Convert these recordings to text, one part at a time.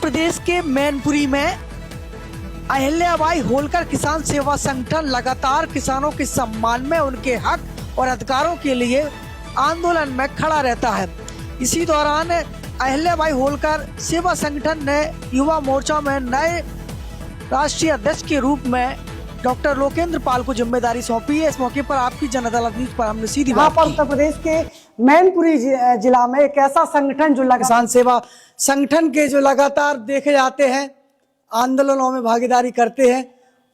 प्रदेश के मैनपुरी में अहिल्याबाई होलकर किसान सेवा संगठन लगातार किसानों के सम्मान में उनके हक और अधिकारों के लिए आंदोलन में खड़ा रहता है। इसी दौरान अहिल्याबाई होलकर सेवा संगठन ने युवा मोर्चा में नए राष्ट्रीय अध्यक्ष के रूप में डॉक्टर लोकेंद्र पाल को जिम्मेदारी सौंपी है। इस मौके पर आपकी जन अदालत न्यूज पर हमने सीधी बात की। उत्तर प्रदेश के मैनपुरी जिला में एक ऐसा संगठन जो किसान सेवा संगठन के जो लगातार देखे जाते हैं आंदोलनों में भागीदारी करते हैं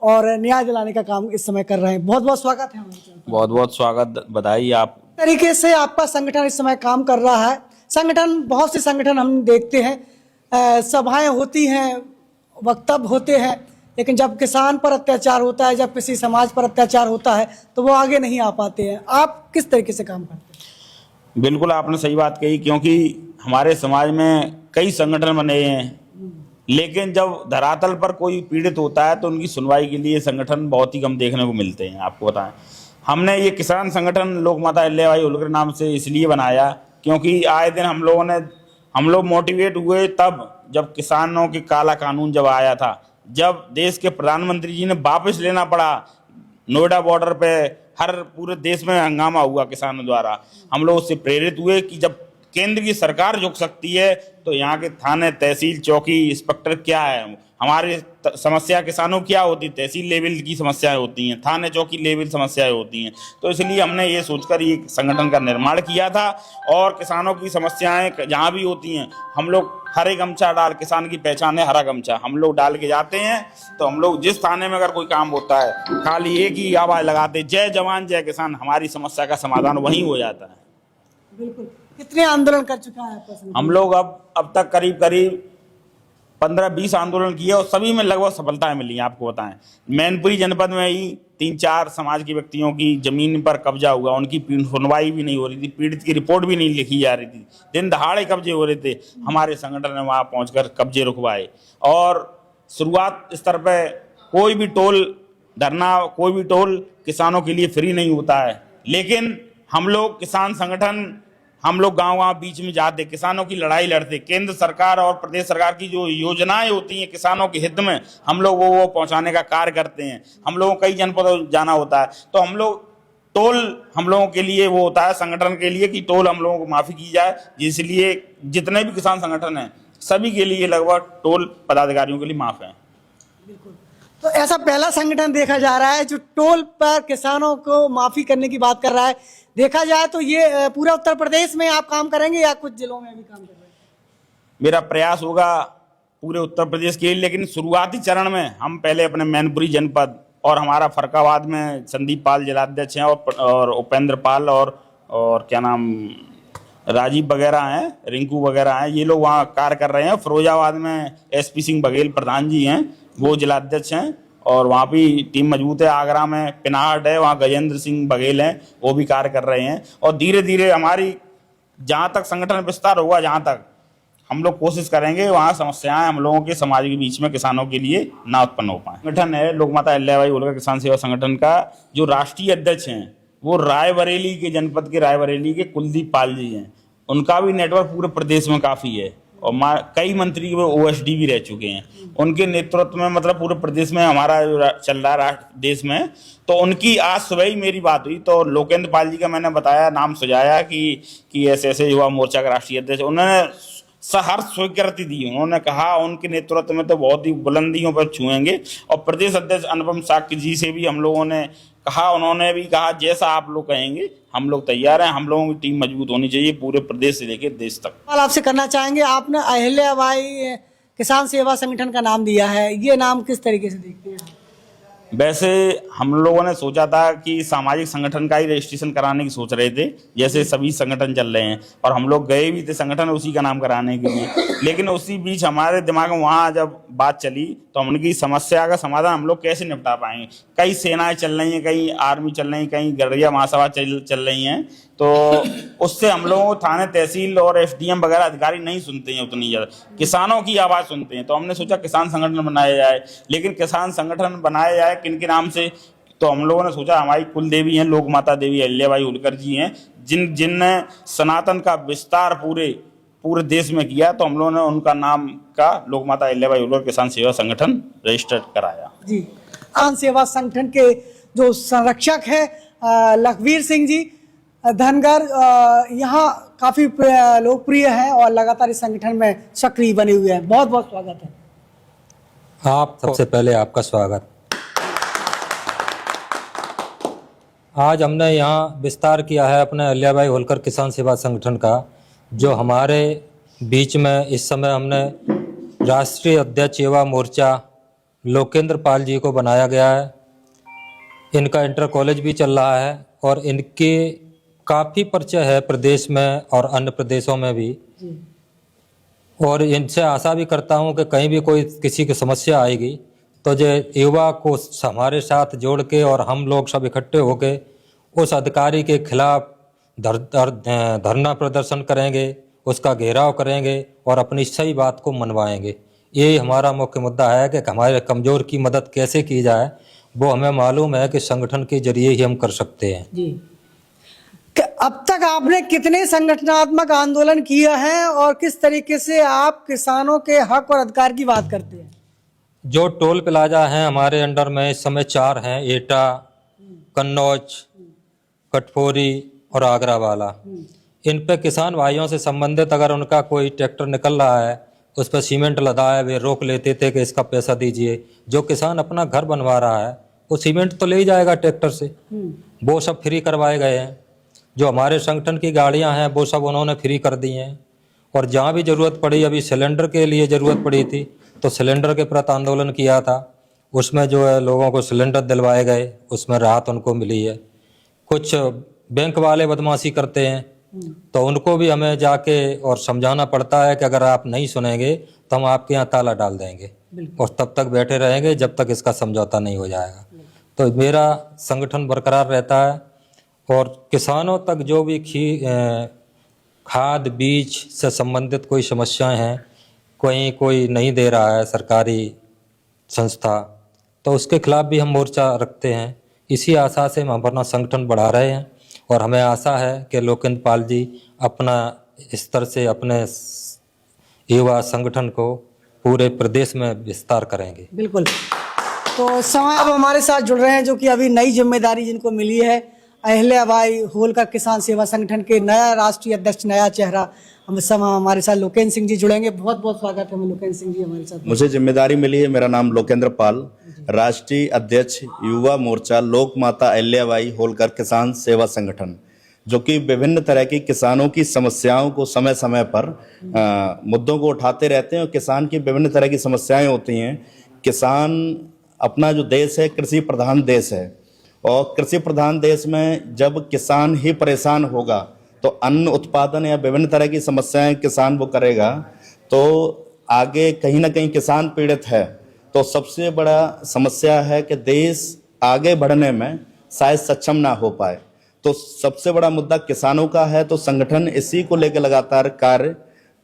और न्याय दिलाने का काम इस समय कर रहे हैं। बहुत बहुत स्वागत है। बहुत बहुत स्वागत, बधाई। आप तरीके से आपका संगठन इस समय काम कर रहा है। संगठन, बहुत से संगठन हम देखते हैं, सभाएं होती हैं, वक्तव्य होते हैं, लेकिन जब किसान पर अत्याचार होता है, जब किसी समाज पर अत्याचार होता है तो वो आगे नहीं आ पाते हैं। आप किस तरीके से काम करते हैं? बिल्कुल आपने सही बात कही, क्योंकि हमारे समाज में कई संगठन बने हैं, लेकिन जब धरातल पर कोई पीड़ित होता है तो उनकी सुनवाई के लिए संगठन बहुत ही कम देखने को मिलते हैं। आपको बताएं, हमने ये किसान संगठन लोक माता अहिल्याबाई होलकर नाम से इसलिए बनाया क्योंकि आए दिन हम लोग मोटिवेट हुए तब जब किसानों के काला कानून जब आया था, जब देश के प्रधानमंत्री जी ने वापस लेना पड़ा। नोएडा बॉर्डर पे हर पूरे देश में हंगामा हुआ किसानों द्वारा। हम लोग उससे प्रेरित हुए कि जब केंद्र की सरकार झुक सकती है तो यहाँ के थाने, तहसील, चौकी, इंस्पेक्टर क्या है, हमारी समस्या किसानों क्या होती, तहसील लेवल की समस्याएं होती हैं, थाने चौकी लेवल समस्याएं होती हैं। तो इसलिए हमने ये सोचकर ये संगठन का निर्माण किया था और किसानों की समस्याएं जहाँ भी होती हैं हम लोग हरे गमछा डाल, किसान की पहचान है हरा गमछा, हम लोग डाल के जाते हैं। तो हम लोग जिस थाने में अगर कोई काम होता है खाली एक ही आवाज़ लगाते, जय जवान जय किसान, हमारी समस्या का समाधान वहीं हो जाता है। बिल्कुल। कितने आंदोलन कर चुका है आपका संगठन? हम लोग अब तक करीब 15-20 आंदोलन किए और सभी में लगभग सफलताएं मिली हैं। आपको बताएं, मैनपुरी जनपद में ही 3-4 समाज के व्यक्तियों की जमीन पर कब्जा हुआ, उनकी सुनवाई भी नहीं हो रही थी, पीड़ित की रिपोर्ट भी नहीं लिखी जा रही थी, दिन दहाड़े कब्जे हो रहे थे। हमारे संगठन ने वहाँ पहुँचकर कब्जे रुकवाए और शुरुआत स्तर पर कोई भी टोल धरना, कोई भी टोल किसानों के लिए फ्री नहीं होता है, लेकिन हम लोग किसान संगठन, हम लोग गांव बीच में जाते, किसानों की लड़ाई लड़ते, केंद्र सरकार और प्रदेश सरकार की जो योजनाएं होती हैं किसानों के हित में हम लोग वो पहुंचाने का कार्य करते हैं। हम लोगों को कई जनपदों जाना होता है तो हम लोग टोल, हम लोगों के लिए वो होता है संगठन के लिए कि टोल हम लोगों को माफ़ी की जाए, इसलिए जितने भी किसान संगठन हैं सभी के लिए लगभग टोल पदाधिकारियों के लिए माफ़ है। बिल्कुल। तो ऐसा पहला संगठन देखा जा रहा है जो टोल पर किसानों को माफी करने की बात कर रहा है। देखा जाए तो ये पूरा उत्तर प्रदेश में आप काम करेंगे या कुछ जिलों में भी काम कर रहे हैं? मेरा प्रयास होगा पूरे उत्तर प्रदेश के लिए, लेकिन शुरुआती चरण में हम पहले अपने मैनपुरी जनपद और हमारा फरकाबाद में संदीप पाल जिलाध्यक्ष हैं और उपेंद्र पाल और क्या नाम राजीव वगैरह हैं, रिंकू वगैरह हैं, ये लोग वहाँ कार्य कर रहे हैं। फिरोजाबाद में SP सिंह बघेल प्रधान जी हैं, वो जिलाध्यक्ष हैं और वहाँ भी टीम मजबूत है। आगरा में पिनाहट है, वहाँ गजेंद्र सिंह बघेल हैं, वो भी कार्य कर रहे हैं। और धीरे धीरे हमारी जहाँ तक संगठन विस्तार होगा, जहाँ तक हम लोग कोशिश करेंगे वहाँ समस्याएं हम लोगों के समाज के बीच में किसानों के लिए ना उत्पन्न हो पाए। संगठन है लोक माता अहिल्याबाई होलकर किसान सेवा संगठन का जो राष्ट्रीय अध्यक्ष हैं वो रायबरेली के जनपद के रायबरेली के कुलदीप पाल जी हैं। उनका भी नेटवर्क पूरे प्रदेश में काफ़ी है और कई मंत्री वो OSD भी रह चुके हैं। उनके नेतृत्व में मतलब पूरे प्रदेश में हमारा चल रहा है देश में। तो उनकी आज सुबह ही मेरी बात हुई तो लोकेंद्र पाल जी का मैंने बताया, नाम सुझाया कि ऐसे ऐसे युवा मोर्चा का राष्ट्रीय अध्यक्ष, उन्होंने सहर्ष स्वीकृति दी। उन्होंने कहा उनके नेतृत्व में तो बहुत ही बुलंदियों पर छुएंगे। और प्रदेश अध्यक्ष अनुपम साक्य जी से भी हम लोगों ने कहा, उन्होंने भी कहा जैसा आप लोग कहेंगे हम लोग तैयार हैं। हम लोगों की टीम मजबूत होनी चाहिए पूरे प्रदेश से लेकर देश तक। आपसे करना चाहेंगे, आपने अहिल्याबाई किसान सेवा संगठन का नाम दिया है, ये नाम किस तरीके से देखते हैं? वैसे हम लोगों ने सोचा था कि सामाजिक संगठन का ही रजिस्ट्रेशन कराने की सोच रहे थे, जैसे सभी संगठन चल रहे हैं, और हम लोग गए भी थे संगठन उसी का नाम कराने के लिए। लेकिन उसी बीच हमारे दिमाग में वहाँ जब बात चली तो हमने की समस्या का समाधान हम लोग कैसे निपटा पाएंगे। कई सेनाएं चल रही हैं, कई आर्मी चल रही हैं, कई गढ़िया महासभा चल रही हैं, तो उससे हम लोग थाने, तहसील और SDM वगैरह अधिकारी नहीं सुनते हैं उतनी ज़्यादा, किसानों की आवाज़ सुनते हैं। तो हमने सोचा किसान संगठन बनाया जाए। लेकिन किसान संगठन बनाया जाए किन के नाम से, तो हम लोगों ने सोचा हमारी कुल देवी हैं लोक माता देवी अहिल्याबाई होलकर जी हैं, जिनने सनातन का विस्तार पूरे देश में किया, तो हम लोगों ने उनका नाम का लोकमाता अहिल्याबाई होलकर किसान सेवा संगठन रजिस्टर कराया। जी, किसान सेवा संगठन के जो संरक्षक है लखवीर सिंह जी धनगर यहाँ काफी लोकप्रिय हैं और लगातार इस संगठन में सक्रिय बने हुए हैं। बहुत बहुत स्वागत है। आप सबसे पहले आपका स्वागत। आज हमने यहाँ विस्तार किया है अपने अहिल्याबाई होलकर किसान सेवा संगठन का, जो हमारे बीच में इस समय हमने राष्ट्रीय अध्यक्ष युवा मोर्चा लोकेंद्र पाल जी को बनाया गया है। इनका इंटर कॉलेज भी चल रहा है और इनके काफ़ी परिचय है प्रदेश में और अन्य प्रदेशों में भी, और इनसे आशा भी करता हूं कि कहीं भी कोई किसी की समस्या आएगी तो जो युवा को हमारे साथ जोड़ के और हम लोग सब इकट्ठे होके उस अधिकारी के खिलाफ धरना प्रदर्शन करेंगे, उसका घेराव करेंगे और अपनी सही बात को मनवाएंगे। ये हमारा मुख्य मुद्दा है कि हमारे कमज़ोर की मदद कैसे की जाए, वो हमें मालूम है कि संगठन के जरिए ही हम कर सकते हैं। जी, अब तक आपने कितने संगठनात्मक आंदोलन किए हैं और किस तरीके से आप किसानों के हक और अधिकार की बात करते हैं? जो टोल प्लाजा हैं हमारे अंडर में इस समय 4 हैं, एटा, कन्नौज, कटफोरी और आगरा वाला। इन पे किसान भाइयों से संबंधित अगर उनका कोई ट्रैक्टर निकल रहा है, उस पर सीमेंट लदा है, वे रोक लेते थे कि इसका पैसा दीजिए। जो किसान अपना घर बनवा रहा है वो सीमेंट तो ले ही जाएगा ट्रैक्टर से, वो सब फ्री करवाए गए हैं। जो हमारे संगठन की गाड़ियां हैं वो सब उन्होंने फ्री कर दी हैं। और जहाँ भी ज़रूरत पड़ी, अभी सिलेंडर के लिए ज़रूरत पड़ी थी तो सिलेंडर के प्रति आंदोलन किया था, उसमें जो है लोगों को सिलेंडर दिलवाए गए, उसमें राहत उनको मिली है। कुछ बैंक वाले बदमाशी करते हैं तो उनको भी हमें जाके और समझाना पड़ता है कि अगर आप नहीं सुनेंगे तो हम आपके यहाँ ताला डाल देंगे और तब तक बैठे रहेंगे जब तक इसका समझौता नहीं हो जाएगा। तो मेरा संगठन बरकरार रहता है और किसानों तक जो भी खाद बीज से संबंधित कोई समस्याएं हैं, कोई नहीं दे रहा है सरकारी संस्था, तो उसके खिलाफ भी हम मोर्चा रखते हैं। इसी आशा से हम अपना संगठन बढ़ा रहे हैं और हमें आशा है कि लोकेंद्र पाल जी अपना स्तर से अपने युवा संगठन को पूरे प्रदेश में विस्तार करेंगे। बिल्कुल। तो समय अब हमारे साथ जुड़ रहे हैं जो कि अभी नई जिम्मेदारी जिनको मिली है, अहिल्याबाई होलकर किसान सेवा संगठन के नया राष्ट्रीय अध्यक्ष, नया चेहरा हमारे साथ लोकेंद्र सिंह जी जुड़ेंगे। बहुत बहुत स्वागत है लोकेंद्र सिंह जी हमारे साथ। मुझे जिम्मेदारी मिली है, मेरा नाम लोकेंद्र पाल, राष्ट्रीय अध्यक्ष युवा मोर्चा लोक माता अहिल्याबाई होलकर किसान सेवा संगठन, जो कि विभिन्न तरह की किसानों की समस्याओं को समय समय पर मुद्दों को उठाते रहते हैं। और किसान की विभिन्न तरह की समस्याएं होती हैं। किसान, अपना जो देश है कृषि प्रधान देश है, और कृषि प्रधान देश में जब किसान ही परेशान होगा तो अन्न उत्पादन या विभिन्न तरह की समस्याएं किसान वो करेगा, तो आगे कहीं ना कहीं किसान पीड़ित है। तो सबसे बड़ा समस्या है कि देश आगे बढ़ने में शायद सक्षम ना हो पाए, तो सबसे बड़ा मुद्दा किसानों का है। तो संगठन इसी को लेकर लगातार कार्य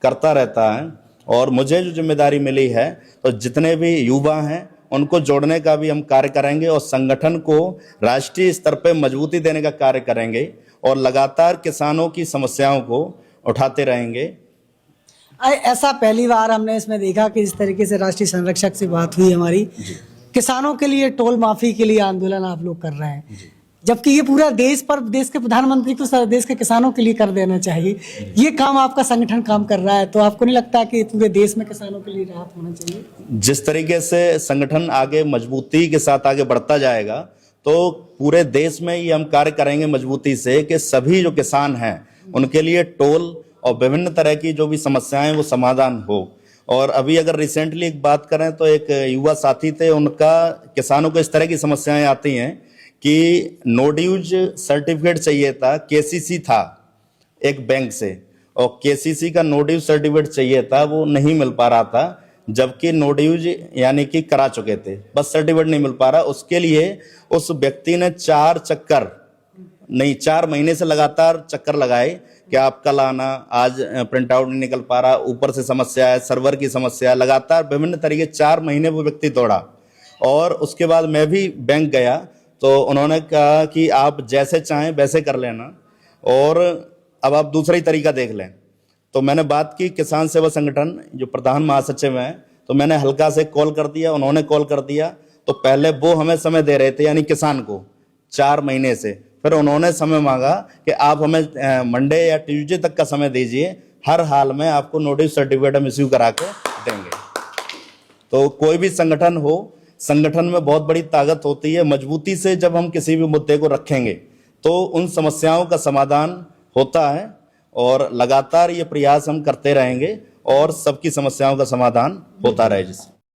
करता रहता है। और मुझे जो जिम्मेदारी मिली है, तो जितने भी युवा हैं उनको जोड़ने का भी हम कार्य करेंगे और संगठन को राष्ट्रीय स्तर पर मजबूती देने का कार्य करेंगे और लगातार किसानों की समस्याओं को उठाते रहेंगे। ऐसा पहली बार हमने इसमें देखा कि इस तरीके से राष्ट्रीय संरक्षक से बात हुई हमारी। किसानों के लिए टोल माफी के लिए आंदोलन आप लोग कर रहे हैं, जबकि ये पूरा देश पर देश के प्रधानमंत्री को देश के किसानों के लिए कर देना चाहिए। ये काम आपका संगठन काम कर रहा है, तो आपको नहीं लगता कि पूरे देश में किसानों के लिए राहत होना चाहिए? जिस तरीके से संगठन आगे मजबूती के साथ आगे बढ़ता जाएगा, तो पूरे देश में ये हम कार्य करेंगे मजबूती से कि सभी जो किसान हैं उनके लिए टोल और विभिन्न तरह की जो भी समस्याएं वो समाधान हो। और अभी अगर रिसेंटली एक बात करें तो एक युवा साथी थे, उनका किसानों को इस तरह की समस्याएं आती हैं कि नो ड्यूज सर्टिफिकेट चाहिए था, केसीसी था एक बैंक से, और केसीसी का नो ड्यूज सर्टिफिकेट चाहिए था, वो नहीं मिल पा रहा था, जबकि नो ड्यूज यानी कि करा चुके थे, बस सर्टिफिकेट नहीं मिल पा रहा। उसके लिए उस व्यक्ति ने 4 महीने से लगातार चक्कर लगाए कि आप कल आना, आज प्रिंट आउट नहीं निकल पा रहा, ऊपर से समस्या है, सर्वर की समस्या, लगातार विभिन्न तरीके 4 महीने वो व्यक्ति दौड़ा। और उसके बाद मैं भी बैंक गया तो उन्होंने कहा कि आप जैसे चाहें वैसे कर लेना और अब आप दूसरा ही तरीका देख लें। तो मैंने बात की किसान सेवा संगठन जो प्रधान महासचिव हैं, तो मैंने हल्का से कॉल कर दिया, उन्होंने कॉल कर दिया। तो पहले वो हमें समय दे रहे थे, यानी किसान को 4 महीने से, फिर उन्होंने समय मांगा कि आप हमें मंडे या ट्यूसडे तक का समय दीजिए, हर हाल में आपको नोटिस सर्टिफिकेट हम इश्यू करा के देंगे। तो कोई भी संगठन हो, संगठन में बहुत बड़ी ताकत होती है। मजबूती से जब हम किसी भी मुद्दे को रखेंगे तो उन समस्याओं का समाधान होता है, और लगातार ये प्रयास हम करते रहेंगे और सबकी समस्याओं का समाधान होता रहे। जिससे